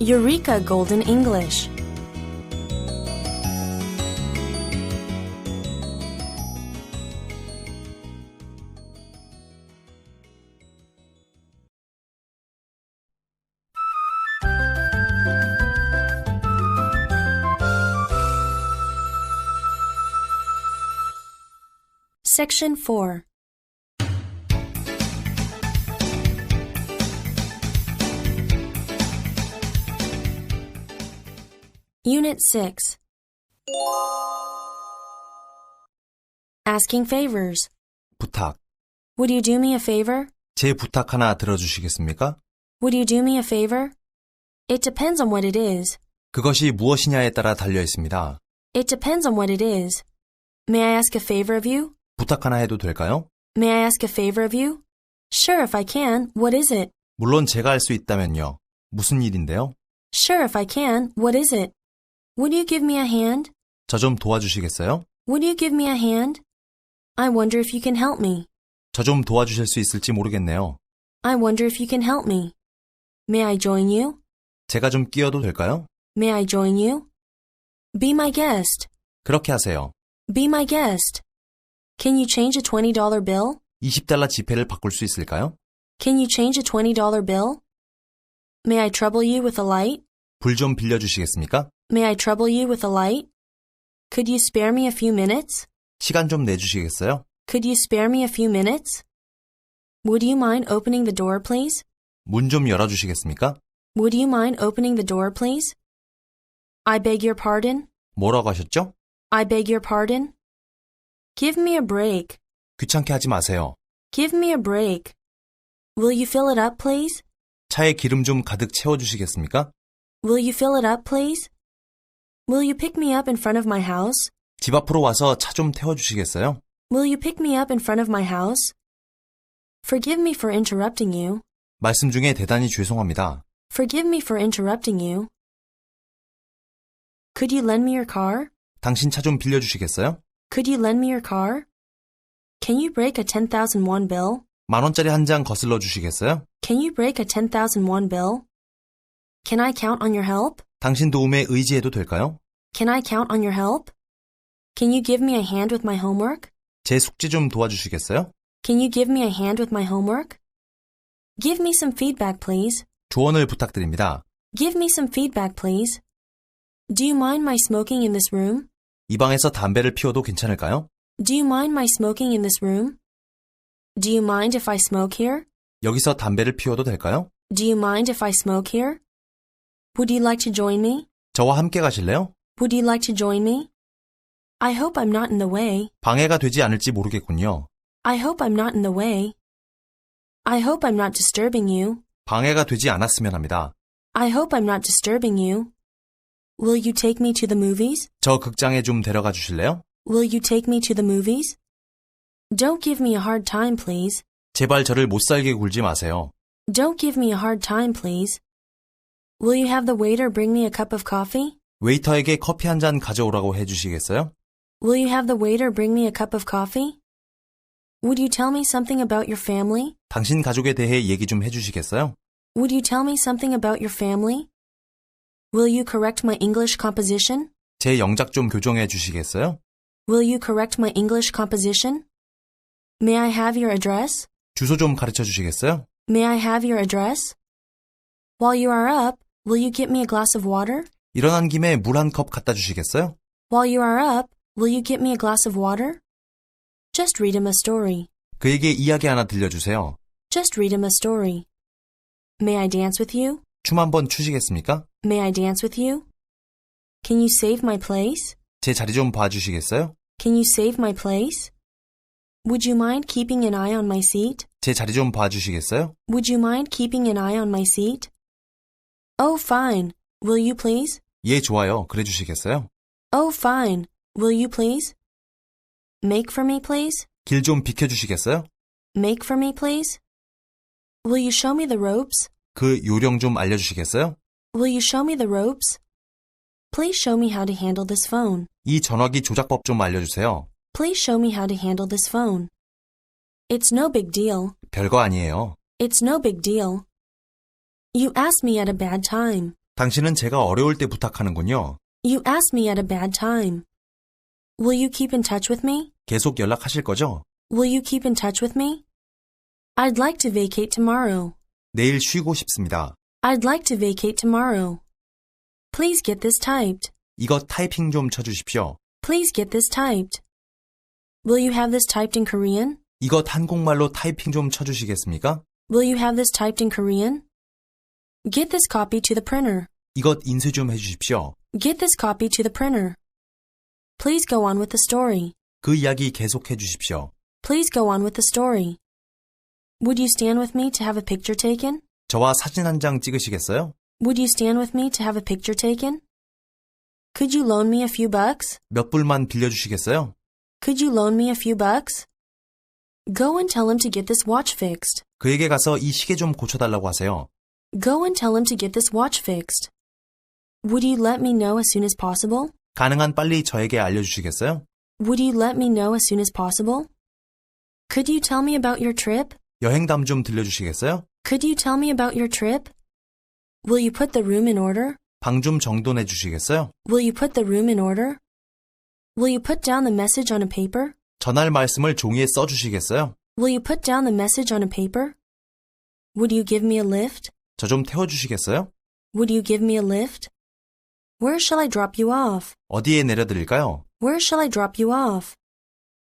Eureka Golden English. Section 4. Unit 6. Asking favors. 부탁. Would you do me a favor? 제 부탁 하나 들어주시겠습니까? Would you do me a favor? It depends on what it is. 그것이 무엇이냐에 따라 달려 있습니다. It depends on what it is. May I ask a favor of you? 부탁 하나 해도 될까요? May I ask a favor of you? Sure, if I can. What is it? 물론 제가 할 수 있다면요. 무슨 일인데요? Sure, if I can. What is it? Would you give me a hand? 저 좀 도와주시겠어요? Would you give me a hand? I wonder if you can help me. 저 좀 도와주실 수 있을지 모르겠네요. I wonder if you can help me. May I join you? 제가 좀 끼어도 될까요? May I join you? Be my guest. 그렇게 하세요. Be my guest. Can you change a $20 bill? $20 지폐를 바꿀 수 있을까요? Can you change a $20 bill? May I trouble you with a light? 불 좀 빌려주시겠습니까? May I trouble you with a light? Could you spare me a few minutes? 시간 좀 내주시겠어요? Could you spare me a few minutes? Would you mind opening the door, please? 문 좀 열어주시겠습니까? Would you mind opening the door, please? I beg your pardon? 뭐라고 하셨죠? I beg your pardon? Give me a break. 귀찮게 하지 마세요. Give me a break. Will you fill it up, please? 차에 기름 좀 가득 채워주시겠습니까? Will you fill it up, please? Will you pick me up in front of my house? 집 앞으로 와서 차 좀 태워주시겠어요? Will you pick me up in front of my house? Forgive me for interrupting you. 말씀 중에 대단히 죄송합니다. Forgive me for interrupting you. Could you lend me your car? 당신 차 좀 빌려주시겠어요? Could you lend me your car? Can you break a 10,000 won bill? 10,000원짜리 한 장 거슬러 주시겠어요? Can you break a 10,000 won bill? Can I count on your help? 당신 도움에 의지해도 될까요? Can I count on your help? Can you give me a hand with my homework? 제 숙제 좀 도와주시겠어요? Can you give me a hand with my homework? Give me some feedback, please. 조언을 부탁드립니다. Give me some feedback, please. Do you mind my smoking in this room? 이 방에서 담배를 피워도 괜찮을까요? Do you mind my smoking in this room? Do you mind if I smoke here? 여기서 담배를 피워도 될까요? Do you mind if I smoke here? Would you like to join me? 저와 함께 가실래요? Would you like to join me? I hope I'm not in the way. 방해가 되지 않을지 모르겠군요. I hope I'm not in the way. I hope I'm not disturbing you. 방해가 되지 않았으면 합니다. I hope I'm not disturbing you. Will you take me to the movies? 저 극장에 좀 데려가 주실래요? Will you take me to the movies? Don't give me a hard time, please. 제발 저를 못살게 굴지 마세요. Don't give me a hard time, please. Will you have the waiter bring me a cup of coffee? 웨이터에게 커피 한 잔 가져오라고 해주시겠어요? Will you have the waiter bring me a cup of coffee? Would you tell me something about your family? 당신 가족에 대해 얘기 좀 해주시겠어요? Would you tell me something about your family? Will you correct my English composition? 제 영작 좀 교정해 주시겠어요? Will you correct my English composition? May I have your address? 주소 좀 가르쳐 주시겠어요? May I have your address? While you are up, will you get me a glass of water? 일어난 김에 물 한 컵 갖다 주시겠어요? While you are up, will you get me a glass of water? Just read him a story. 그에게 이야기 하나 들려주세요. Just read him a story. May I dance with you? 춤 한번 추시겠습니까? May I dance with you? Can you save my place? 제 자리 좀 봐주시겠어요? Can you save my place? Would you mind keeping an eye on my seat? 제 자리 좀 봐주시겠어요? Would you mind keeping an eye on my seat? Oh, fine. Will you please? 예, 좋아요. 그래 주시겠어요? Oh, fine. Will you please? Make for me, please? 길 좀 비켜주시겠어요? Make for me, please? Will you show me the ropes? 그 요령 좀 알려주시겠어요? Will you show me the ropes? Please show me how to handle this phone. 이 전화기 조작법 좀 알려주세요. Please show me how to handle this phone. It's no big deal. 별거 아니에요. It's no big deal. You asked me at a bad time. 당신은 제가 어려울 때 부탁하는군요. You asked me at a bad time. Will you keep in touch with me? 계속 연락하실 거죠? Will you keep in touch with me? I'd like to vacate tomorrow. 내일 쉬고 싶습니다. I'd like to vacate tomorrow. Please get this typed. 이거 타이핑 좀 쳐주십시오. Please get this typed. Will you have this typed in Korean? 이것 한국말로 타이핑 좀 쳐주시겠습니까? Will you have this typed in Korean? Get this copy to the printer. 이것 인쇄 좀 해주십시오. Get this copy to the printer. Please go on with the story. 그 이야기 계속해 주십시오. Please go on with the story. Would you stand with me to have a picture taken? 저와 사진 한 장 찍으시겠어요? Would you stand with me to have a picture taken? Could you loan me a few bucks? 몇 불만 빌려주시겠어요? Could you loan me a few bucks? Go and tell him to get this watch fixed. 그에게 가서 이 시계 좀 고쳐달라고 하세요. Go and tell him to get this watch fixed. Would you let me know as soon as possible? 가능한 빨리 저에게 알려주시겠어요? Would you let me know as soon as possible? Could you tell me about your trip? 여행담 좀 들려주시겠어요? Could you tell me about your trip? Will you put the room in order? 방 좀 정돈해 주시겠어요? Will you put the room in order? Will you put down the message on a paper? 전할 말씀을 종이에 써주시겠어요? Will you put down the message on a paper? Would you give me a lift? 저 좀 태워주시겠어요? Would you give me a lift? Where shall I drop you off? 어디에 내려드릴까요? Where shall I drop you off?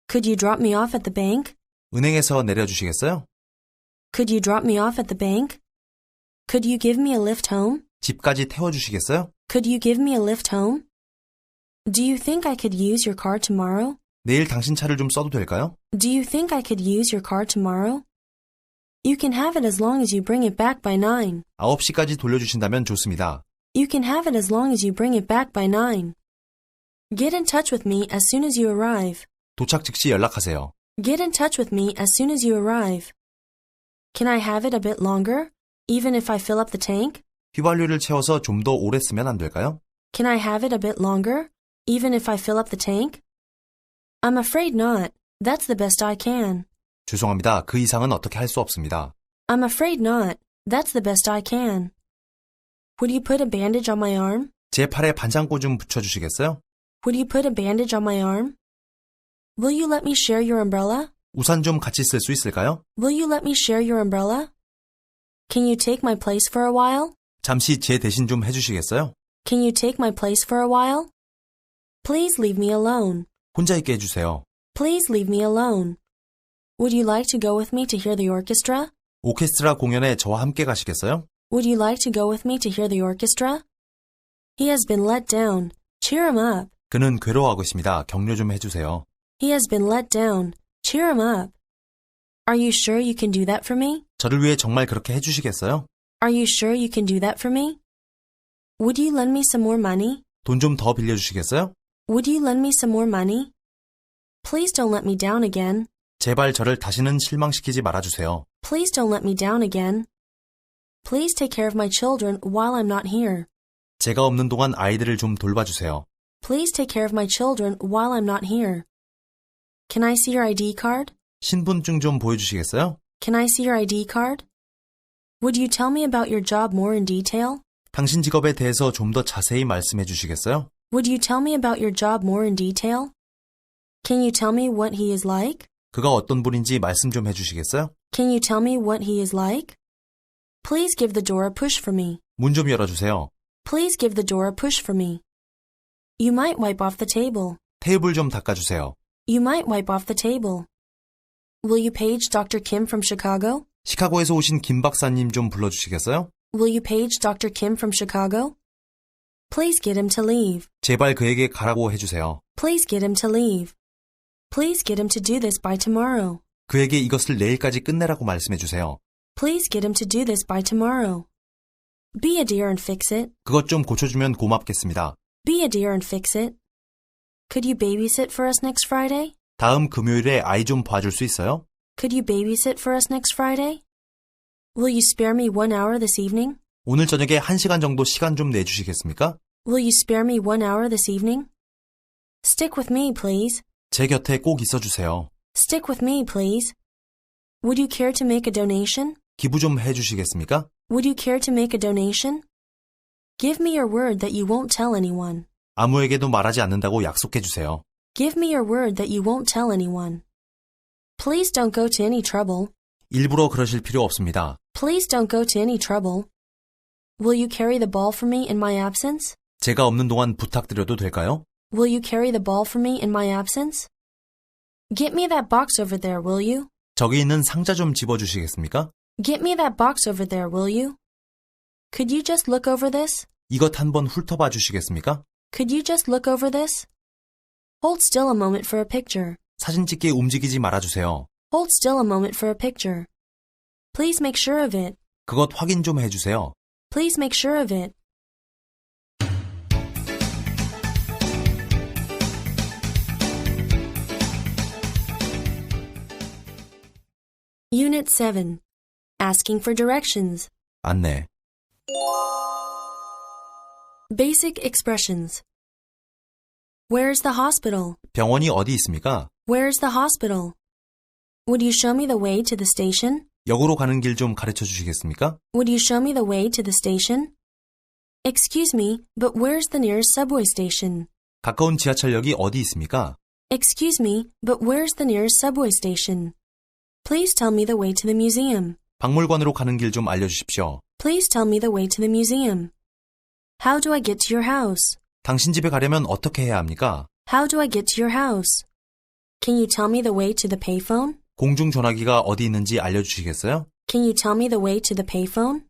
Could you drop me off at the bank? 은행에서 내려주시겠어요? Could you drop me off at the bank? Could you give me a lift home? 집까지 태워주시겠어요? Could you give me a lift home? Do you think I could use your car tomorrow? 내일 당신 차를 좀 써도 될까요? Do you think I could use your car tomorrow? You can have it as long as you bring it back by 9. 9시까지 돌려주신다면 좋습니다. You can have it as long as you bring it back by 9. Get in touch with me as soon as you arrive. 도착 즉시 연락하세요. Get in touch with me as soon as you arrive. Can I have it a bit longer, even if I fill up the tank? 휘발유를 채워서 좀 더 오래 쓰면 안 될까요? Can I have it a bit longer, even if I fill up the tank? I'm afraid not. That's the best I can. 죄송합니다. 그 이상은 어떻게 할 수 없습니다. I'm afraid not. That's the best I can. Would you put a bandage on my arm? 제 팔에 반창고 좀 붙여주시겠어요? Would you put a bandage on my arm? Will you let me share your umbrella? 우산 좀 같이 쓸 수 있을까요? Will you let me share your umbrella? Can you take my place for a while? 잠시 제 대신 좀 해주시겠어요? Can you take my place for a while? Please leave me alone. 혼자 있게 해주세요. Please leave me alone. Would you like to go with me to hear the orchestra? 오케스트라 공연에 저와 함께 가시겠어요? Would you like to go with me to hear the orchestra? He has been let down. Cheer him up. 그는 괴로워하고 있습니다. 격려 좀 해주세요. He has been let down. Cheer him up. Are you sure you can do that for me? 저를 위해 정말 그렇게 해주시겠어요? Are you sure you can do that for me? Would you lend me some more money? 돈 좀 더 빌려주시겠어요? Would you lend me some more money? Please don't let me down again. 제발 저를 다시는 실망시키지 말아주세요. Please don't let me down again. Please take care of my children while I'm not here. 제가 없는 동안 아이들을 좀 돌봐주세요. Please take care of my children while I'm not here. Can I see your ID card? 신분증 좀 보여주시겠어요? Can I see your ID card? Would you tell me about your job more in detail? 당신 직업에 대해서 좀 더 자세히 말씀해 주시겠어요? Would you tell me about your job more in detail? Can you tell me what he is like? 그가 어떤 분인지 말씀 좀 해주시겠어요? Can you tell me what he is like? Please give the door a push for me. 문 좀 열어주세요. Please give the door a push for me. You might wipe off the table. 테이블 좀 닦아주세요. You might wipe off the table. Will you page Dr. Kim from Chicago? 시카고에서 오신 김 박사님 좀 불러주시겠어요? Will you page Dr. Kim from Chicago? Please get him to leave. 제발 그에게 가라고 해주세요. Please get him to leave. Please get him to do this by tomorrow. 그에게 이것을 내일까지 끝내라고 말씀해 주세요. Please get him to do this by tomorrow. Be a dear and fix it. 그것 좀 고쳐주면 고맙겠습니다. Be a dear and fix it. Could you babysit for us next Friday? 다음 금요일에 아이 좀 봐줄 수 있어요? Could you babysit for us next Friday? Will you spare me 1 hour this evening? 오늘 저녁에 1시간 정도 시간 좀 내주시겠습니까? Will you spare me 1 hour this evening? Stick with me, please. 제 곁에 꼭 있어주세요. Stick with me, please. Would you care to make a donation? 기부 좀 해주시겠습니까? Would you care to make a donation? Give me your word that you won't tell anyone. 아무에게도 말하지 않는다고 약속해 주세요. Give me your word that you won't tell anyone. Please don't go to any trouble. 일부러 그러실 필요 없습니다. Please don't go to any trouble. Will you carry the ball for me in my absence? 제가 없는 동안 부탁드려도 될까요? Will you carry the ball for me in my absence? Get me that box over there, will you? 저기 있는 상자 좀 집어주시겠습니까? Get me that box over there, will you? Could you just look over this? 이것 한번 훑어봐 주시겠습니까? Could you just look over this? Hold still a moment for a picture. 사진 찍기 움직이지 말아주세요. Hold still a moment for a picture. Please make sure of it. 그것 확인 좀 해주세요. Please make sure of it. Unit 7. Asking for directions. 안내. Basic expressions. Where's the hospital? 병원이 어디 있습니까? Where's the hospital? Would you show me the way to the station? 역으로 가는 길 좀 가르쳐 주시겠습니까? Would you show me the way to the station? Excuse me, but where's the nearest subway station? 가까운 지하철역이 어디 있습니까? Excuse me, but where's the nearest subway station? Please tell me the way to the museum. 박물관으로 가는 길 좀 알려주십시오. Please tell me the way to the museum. How do I get to your house? 당신 집에 가려면 어떻게 해야 합니까? How do I get to your house? Can you tell me the way to the payphone? 공중전화기가 어디 있는지 알려주시겠어요? Can you tell me the way to the payphone?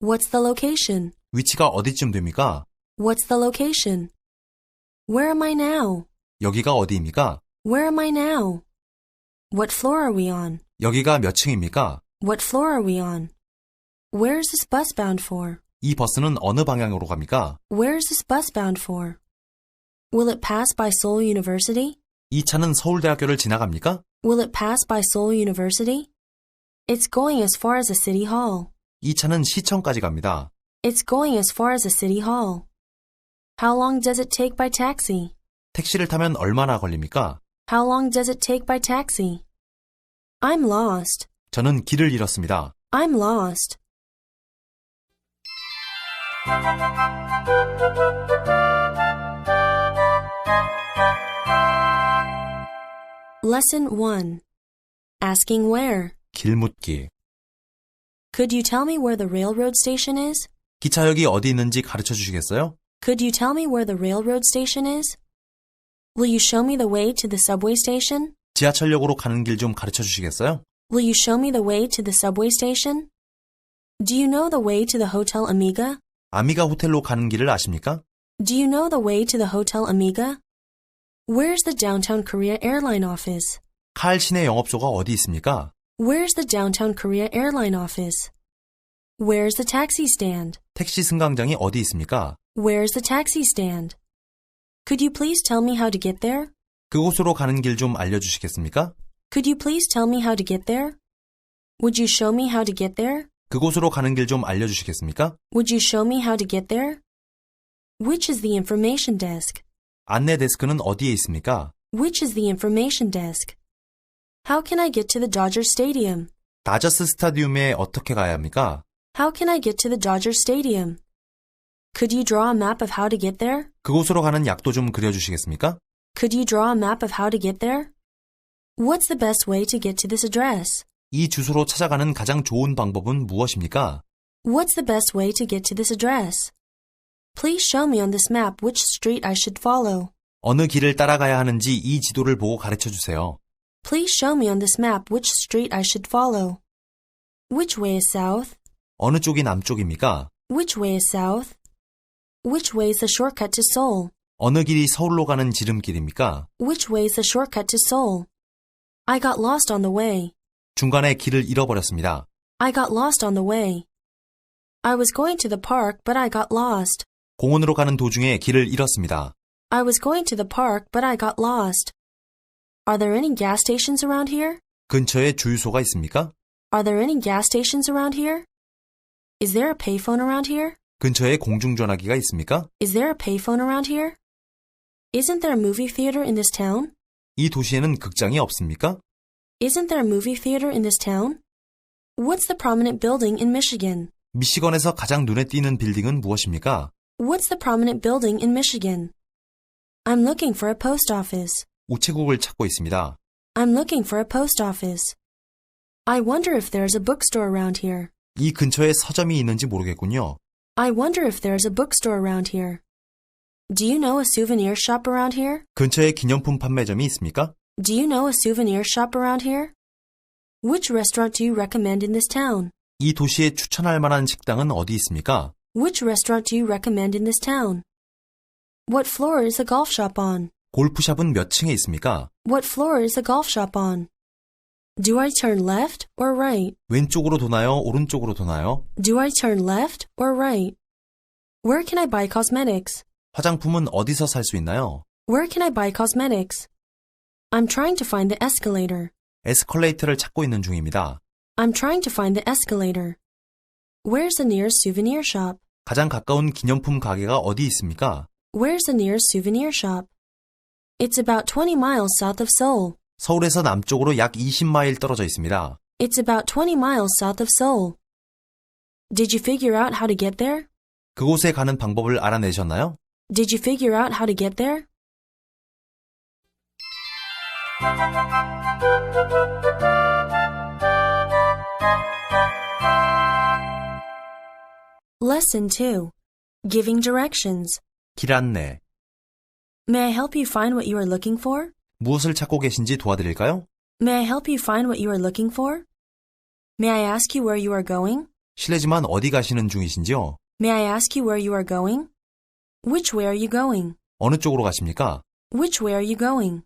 What's the location? 위치가 어디쯤 됩니까? What's the location? Where am I now? 여기가 어디입니까? Where am I now? What floor are we on? 여기가 몇 층입니까? What floor are we on? Where's this bus bound for? 이 버스는 어느 방향으로 갑니까? Where's this bus bound for? Will it pass by Seoul University? 이 차는 서울대학교를 지나갑니까? Will it pass by Seoul University? It's going as far as a city hall. 이 차는 시청까지 갑니다. It's going as far as a city hall. How long does it take by taxi? 택시를 타면 얼마나 걸립니까? How long does it take by taxi? I'm lost. 저는 길을 잃었습니다. I'm lost. Lesson 1. Asking where. 길 묻기. Could you tell me where the railroad station is? 기차역이 어디 있는지 가르쳐 주시겠어요? Could you tell me where the railroad station is? Will you show me the way to the subway station? 지하철역으로 가는 길 좀 가르쳐 주시겠어요? Will you show me the way to the subway station? Do you know the way to the Hotel Amiga? 아미가 호텔로 가는 길을 아십니까? Do you know the way to the Hotel Amiga? Where's the Downtown Korea Airline office? 칼 시내 영업소가 어디 있습니까? Where's the Downtown Korea Airline office? Where's the taxi stand? 택시 승강장이 어디 있습니까? Where's the taxi stand? Could you please tell me how to get there? 그곳으로 가는 길 좀 알려주시겠습니까? Could you please tell me how to get there? Would you show me how to get there? 그곳으로 가는 길 좀 알려주시겠습니까? Would you show me how to get there? Which is the information desk? 안내 데스크는 어디에 있습니까? Which is the information desk? How can I get to the Dodger Stadium? 다저스 스타디움에 어떻게 가야 합니까? How can I get to the Dodger Stadium? Could you draw a map of how to get there? 그곳으로 가는 약도 좀 그려주시겠습니까? Could you draw a map of how to get there? What's the best way to get to this address? 이 주소로 찾아가는 가장 좋은 방법은 무엇입니까? What's the best way to get to this address? Please show me on this map which street I should follow. 어느 길을 따라가야 하는지 이 지도를 보고 가르쳐 주세요. Please show me on this map which street I should follow. Which way is south? 어느 쪽이 남쪽입니까? Which way is south? Which way is the shortcut to Seoul? 어느 길이 서울로 가는 지름길입니까? Which way is the shortcut to Seoul? I got lost on the way. 중간에 길을 잃어버렸습니다. I got lost on the way. I was going to the park, but I got lost. 공원으로 가는 도중에 길을 잃었습니다. I was going to the park, but I got lost. Are there any gas stations around here? 근처에 주유소가 있습니까? Are there any gas stations around here? Is there a payphone around here? 근처에 공중전화기가 있습니까? Is there a payphone around here? Isn't there a movie theater in this town? 이 도시에는 극장이 없습니까? Isn't there a movie theater in this town? What's the prominent building in Michigan? 미시건에서 가장 눈에 띄는 빌딩은 무엇입니까? What's the prominent building in Michigan? I'm looking for a post office. 우체국을 찾고 있습니다. I'm looking for a post office. I wonder if there's a bookstore around here. 이 근처에 서점이 있는지 모르겠군요. I wonder if there's a bookstore around here. Do you know a souvenir shop around here? 근처에 기념품 판매점이 있습니까? Do you know a souvenir shop around here? Which restaurant do you recommend in this town? 이 도시에 추천할 만한 식당은 어디 있습니까? Which restaurant do you recommend in this town? What floor is the golf shop on? 골프샵은 몇 층에 있습니까? What floor is the golf shop on? Do I turn left or right? 왼쪽으로 도나요? 오른쪽으로 도나요? Do I turn left or right? Where can I buy cosmetics? 화장품은 어디서 살 수 있나요? Where can I buy cosmetics? I'm trying to find the escalator. 에스컬레이터를 찾고 있는 중입니다. I'm trying to find the escalator. Where's the nearest souvenir shop? 가장 가까운 기념품 가게가 어디 있습니까? Where's the nearest souvenir shop? It's about 20 miles south of Seoul. 서울에서 남쪽으로 약 20마일 떨어져 있습니다. It's about 20 miles south of Seoul. Did you figure out how to get there? 그곳에 가는 방법을 알아내셨나요? Did you figure out how to get there? Lesson 2. Giving directions. 길 안내. May I help you find what you are looking for? 무엇을 찾고 계신지 도와드릴까요? May I help you find what you are looking for? May I ask you where you are going? 실례지만 어디 가시는 중이신지요? May I ask you where you are going? Which way are you going? 어느 쪽으로 가십니까? Which way are you going?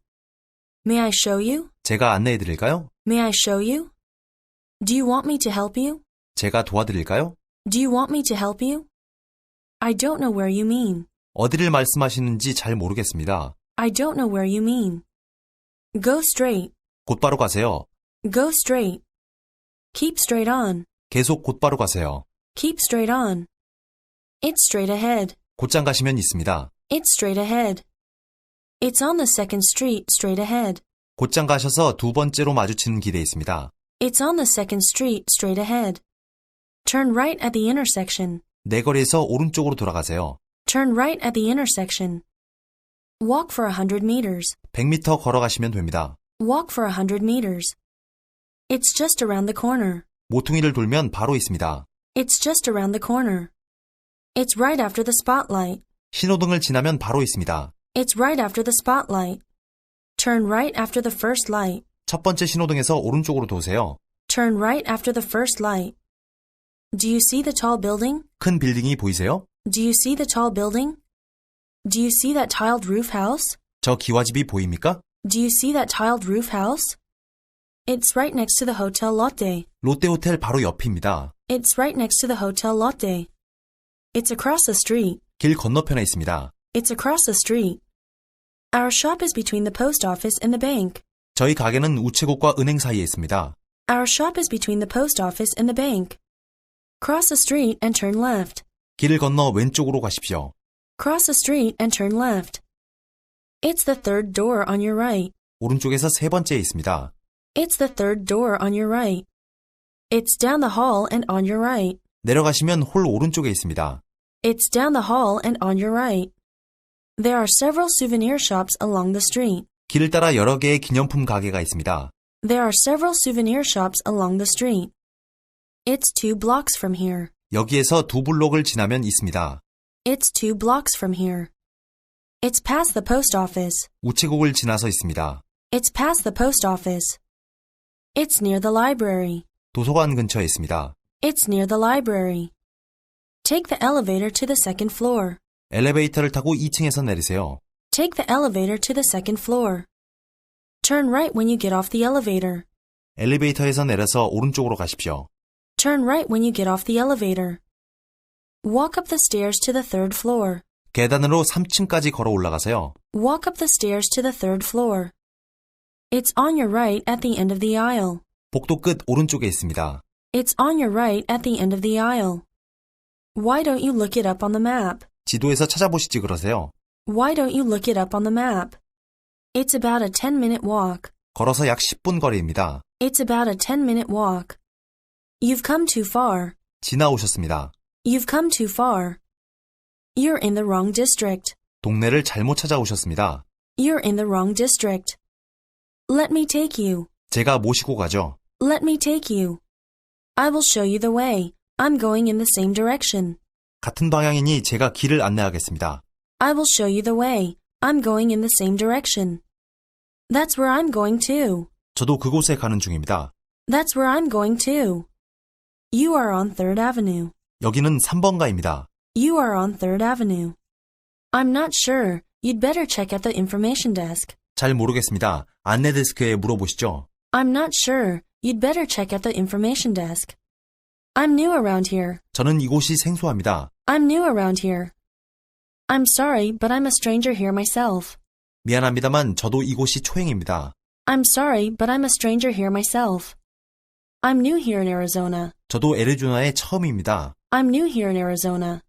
May I show you? 제가 안내해 드릴까요? May I show you? Do you want me to help you? 제가 도와드릴까요? Do you want me to help you? I don't know where you mean. 어디를 말씀하시는지 잘 모르겠습니다. I don't know where you mean. Go straight. 곧바로 가세요. Go straight. Keep straight on. 계속 곧바로 가세요. Keep straight on. It's straight ahead. 곧장 가시면 있습니다. It's straight ahead. It's on the second street straight ahead. 곧장 가셔서 두 번째로 마주치는 길에 있습니다. It's on the second street straight ahead. Turn right at the intersection. 내거리에서 오른쪽으로 돌아가세요. Turn right at the intersection. Walk for 100 meters. 100m 걸어가시면 됩니다. Walk for 100 meters. It's just around the corner. 모퉁이를 돌면 바로 있습니다. It's just around the corner. It's right after the spotlight. 신호등을 지나면 바로 있습니다. It's right after the spotlight. Turn right after the first light. 첫 번째 신호등에서 오른쪽으로 도세요. Turn right after the first light. Do you see the tall building? 큰 빌딩이 보이세요? Do you see the tall building? Do you see that tiled roof house? 저 기와집이 보입니까? Do you see that tiled roof house? It's right next to the Hotel Lotte. 롯데호텔 바로 옆입니다. It's right next to the Hotel Lotte. It's across the street. 길 건너편에 있습니다. It's across the street. Our shop is between the post office and the bank. 저희 가게는 우체국과 은행 사이에 있습니다. Our shop is between the post office and the bank. Cross the street and turn left. 길을 건너 왼쪽으로 가십시오. Cross the street and turn left. It's the third door on your right. 오른쪽에서 세 번째에 있습니다. It's the third door on your right. It's down the hall and on your right. 내려가시면 홀 오른쪽에 있습니다. It's down the hall and on your right. There are several souvenir shops along the street. 길을 따라 여러 개의 기념품 가게가 있습니다. There are several souvenir shops along the street. It's 2 blocks from here. 여기에서 두 블록을 지나면 있습니다. It's 2 blocks from here. It's past the post office. 우체국을 지나서 있습니다. It's past the post office. It's near the library. 도서관 근처에 있습니다. It's near the library. Take the elevator to the second floor. 엘리베이터를 타고 2층에서 내리세요. Take the elevator to the second floor. Turn right when you get off the elevator. 엘리베이터에서 내려서 오른쪽으로 가십시오. Turn right when you get off the elevator. Walk up the stairs to the third floor. 계단으로 3층까지 걸어 올라가세요. Walk up the stairs to the third floor. It's on your right at the end of the aisle. 복도 끝 오른쪽에 있습니다. It's on your right at the end of the aisle. Why don't you look it up on the map? 지도에서 찾아보시지 그러세요. Why don't you look it up on the map? It's about a 10-minute walk. 걸어서 약 10분 거리입니다. It's about a 10-minute walk. You've come too far. 지나오셨습니다. You've come too far. You're in the wrong district. 동네를 잘못 찾아오셨습니다. You're in the wrong district. Let me take you. 제가 모시고 가죠. Let me take you. I will show you the way. I'm going in the same direction. 같은 방향이니 제가 길을 안내하겠습니다. I will show you the way. I'm going in the same direction. That's where I'm going too. 저도 그곳에 가는 중입니다. That's where I'm going too. You are on 3rd Avenue. 여기는 3번가입니다. You are on 3rd Avenue. I'm not sure. You'd better check at the information desk. 잘 모르겠습니다. 안내 데스크에 물어보시죠. I'm not sure. You'd better check at the information desk. I'm new around here. 저는 이곳이 생소합니다. I'm new around here. I'm sorry, but I'm a stranger here myself. 미안합니다만 저도 이곳이 초행입니다. I'm sorry, but I'm a stranger here myself. I'm new here in Arizona. 저도 애리조나에 처음입니다. I'm new here in Arizona.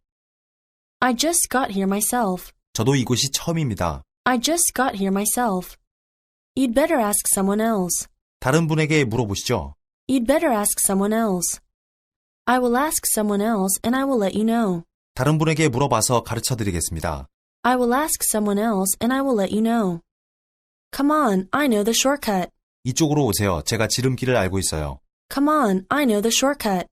I just got here myself. 저도 이곳이 처음입니다. I just got here myself. You'd better ask someone else. 다른 분에게 물어보시죠. You'd better ask someone else. I will ask someone else and I will let you know. 다른 분에게 물어봐서 가르쳐 드리겠습니다. I will ask someone else and I will let you know. Come on, I know the shortcut. 이쪽으로 오세요. 제가 지름길을 알고 있어요. Come on, I know the shortcut.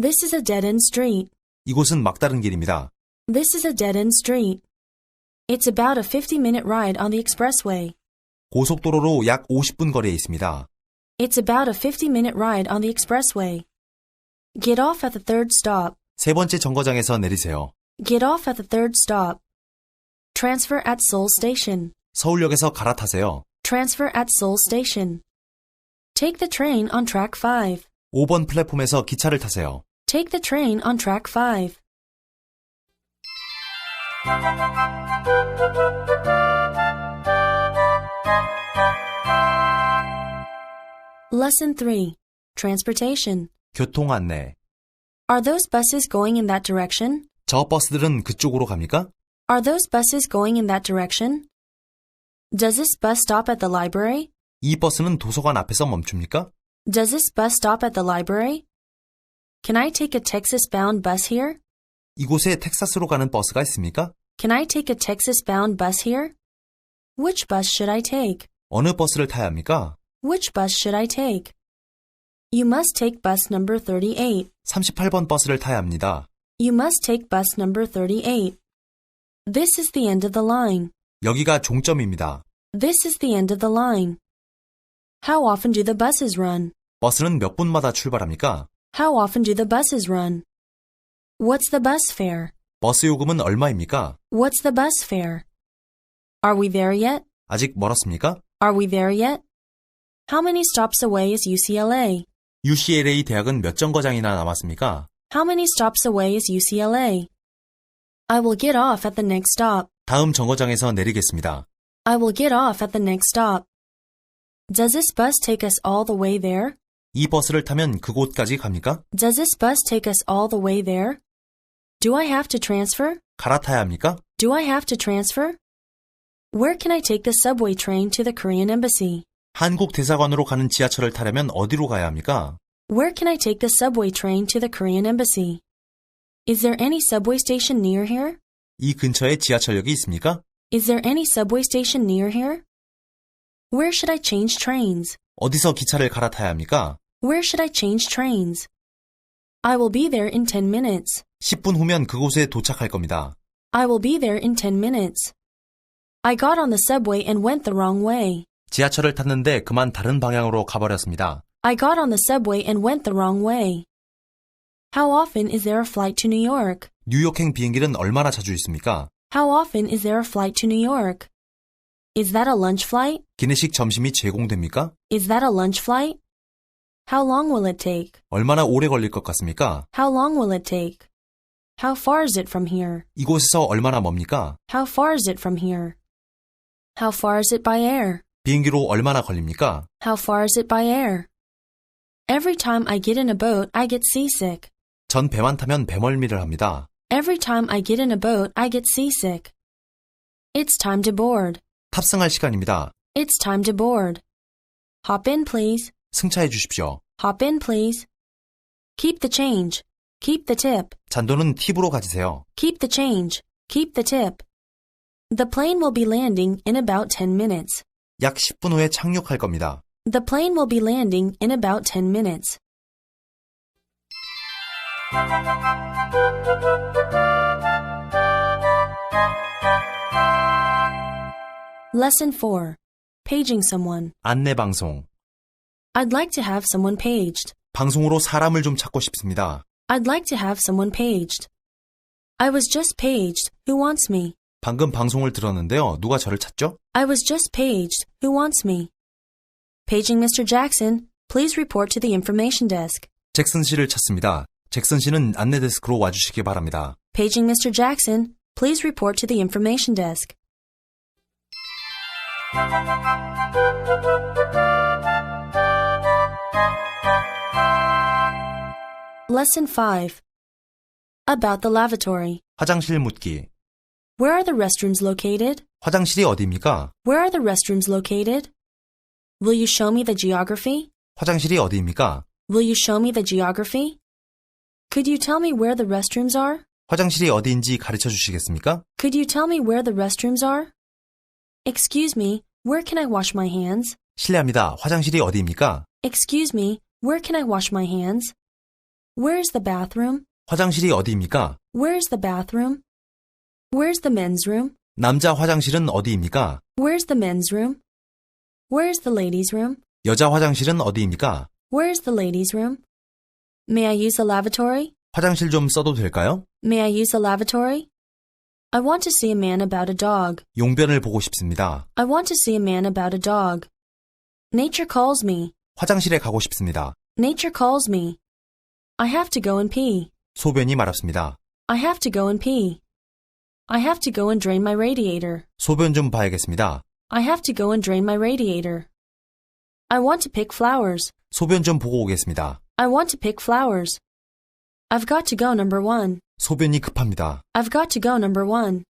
This is a dead-end street. 이곳은 막다른 길입니다. This is a dead-end street. It's about a 50-minute ride on the expressway. 고속도로로 약 50분 거리에 있습니다. It's about a 50-minute ride on the expressway. Get off at the 3rd stop. 세 번째 정거장에서 내리세요. Get off at the 3rd stop. Transfer at Seoul Station. 서울역에서 갈아타세요. Transfer at Seoul Station. Take the train on track 5. 5번 플랫폼에서 기차를 타세요. Take the train on track 5. Lesson 3. Transportation. 교통 안내. Are those buses going in that direction? 저 버스들은 그쪽으로 갑니까? Are those buses going in that direction? Does this bus stop at the library? 이 버스는 도서관 앞에서 멈춥니까? Does this bus stop at the library? Can I take a Texas-bound bus here? 이곳에 텍사스로 가는 버스가 있습니까? Can I take a Texas-bound bus here? Which bus should I take? 어느 버스를 타야 합니까? Which bus should I take? You must take bus number 38. 38번 버스를 타야 합니다. You must take bus number 38. This is the end of the line. 여기가 종점입니다. This is the end of the line. How often do the buses run? 버스는 몇 분마다 출발합니까? How often do the buses run? What's the bus fare? 버스 요금은 얼마입니까? What's the bus fare? Are we there yet? 아직 멀었습니까? Are we there yet? How many stops away is UCLA? UCLA 대학은 몇 정거장이나 남았습니까? How many stops away is UCLA? I will get off at the next stop. 다음 정거장에서 내리겠습니다. I will get off at the next stop. Does this bus take us all the way there? 이 버스를 타면 그곳까지 갑니까? Does this bus take us all the way there? Do I have to transfer? 갈아타야 합니까? Do I have to transfer? Where can I take the subway train to the Korean embassy? 한국 대사관으로 가는 지하철을 타려면 어디로 가야 합니까? Where can I take the subway train to the Korean embassy? Is there any subway station near here? 이 근처에 지하철역이 있습니까? Is there any subway station near here? Where should I change trains? 어디서 기차를 갈아타야 합니까? Where should I change trains? I will be there in 10 minutes. 10분 후면 그곳에 도착할 겁니다. I will be there in 10 minutes. I got on the subway and went the wrong way. 지하철을 탔는데 그만 다른 방향으로 가버렸습니다. I got on the subway and went the wrong way. How often is there a flight to New York? 뉴욕행 비행기는 얼마나 자주 있습니까? How often is there a flight to New York? Is that a lunch flight? 기내식 점심이 제공됩니까? Is that a lunch flight? How long will it take? 얼마나 오래 걸릴 것 같습니까? How long will it take? How far is it from here? 이곳에서 얼마나 멉니까? How far is it from here? How far is it by air? 비행기로 얼마나 걸립니까? How far is it by air? Every time I get in a boat, I get seasick. 전 배만 타면 배멀미를 합니다. Every time I get in a boat, I get seasick. It's time to board. 탑승할 시간입니다. It's time to board. Hop in, please. 승차해 주십시오. Hop in, please. Keep the change. Keep the tip. 잔돈은 팁으로 가지세요. Keep the change. Keep the tip. The plane will be landing in about 10 minutes. 약 10분 후에 착륙할 겁니다. The plane will be landing in about 10 minutes. Lesson 4. Paging someone. 안내 방송. I'd like to have someone paged. 방송으로 사람을 좀 찾고 싶습니다. I'd like to have someone paged. I was just paged. Who wants me? 방금 방송을 들었는데요. 누가 저를 찾죠? I was just paged. Who wants me? Paging Mr. Jackson. Please report to the information desk. 잭슨 씨를 찾습니다. 잭슨 씨는 안내 데스크로 와주시기 바랍니다. Paging Mr. Jackson. Please report to the information desk. Lesson 5. About the lavatory. 화장실 묻기. Where are the restrooms located? 화장실이 어디입니까? Where are the restrooms located? Will you show me the geography? 화장실이 어디입니까? Will you show me the geography? Could you tell me where the restrooms are? 화장실이 어디인지 가르쳐 주시겠습니까? Could you tell me where the restrooms are? Excuse me, where can I wash my hands? 실례합니다. 화장실이 어디입니까? Excuse me, where can I wash my hands? Where's the bathroom? 화장실이 어디입니까? Where's the bathroom? Where's the men's room? 남자 화장실은 어디입니까? Where's the men's room? Where's the ladies' room? 여자 화장실은 어디입니까? Where's the ladies' room? May I use the lavatory? 화장실 좀 써도 될까요? May I use the lavatory? I want to see a man about a dog. 용변을 보고 싶습니다. I want to see a man about a dog. Nature calls me. 화장실에 가고 싶습니다. Nature calls me. I have to go and pee. 소변이 마렵습니다. I have to go and pee. I have to go and drain my radiator. 소변 좀 봐야겠습니다. I have to go and drain my radiator. I want to pick flowers. 소변 좀 보고 오겠습니다. I want to pick flowers. I've got to go, number 1. 소변이 급합니다. I've got to go, number 1.